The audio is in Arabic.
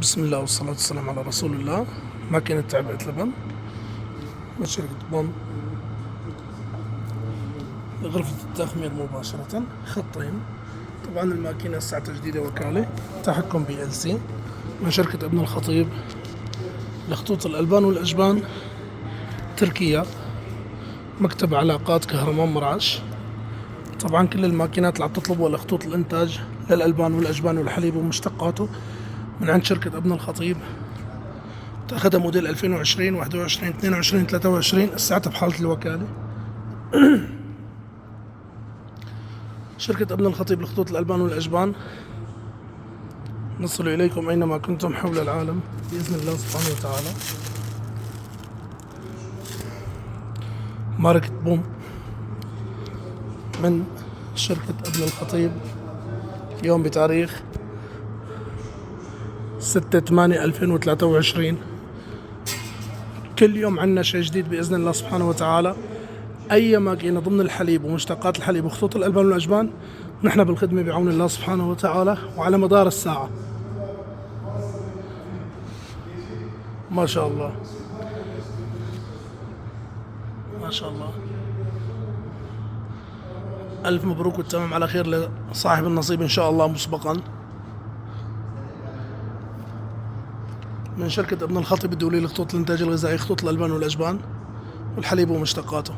بسم الله والصلاة والسلام على رسول الله. ماكينة تعبئة لبن من شركة بوم لغرفة التخمير مباشرة. خطين. طبعا الماكينة ساعة جديدة وكالة تحكم BLC من شركة ابن الخطيب لخطوط الألبان والأجبان تركيا، مكتب علاقات كهرمان مرعش. طبعا كل الماكينات اللي عم تطلبوها لخطوط الإنتاج للألبان والأجبان والحليب ومشتقاته من عند شركة ابن الخطيب. تاخدها موديل 2020 21 22 23 الساعة بحالة الوكالة. شركة ابن الخطيب لخطوط الألبان والأجبان نصل إليكم أينما كنتم حول العالم بإذن الله سبحانه وتعالى. ماركة بوم من شركة ابن الخطيب، يوم بتاريخ 6/8/2023. كل يوم عنا شيء جديد بإذن الله سبحانه وتعالى. أي ماكينة ضمن الحليب ومشتقات الحليب وخطوط الألبان والأجبان نحن بالخدمة بعون الله سبحانه وتعالى وعلى مدار الساعة. ما شاء الله ما شاء الله. ألف مبروك والتمام على خير لصاحب النصيب إن شاء الله مسبقا. من شركة ابن الخطيب الدولي لخطوط الإنتاج الغذائي، خطوط الألبان والأجبان والحليب ومشتقاته.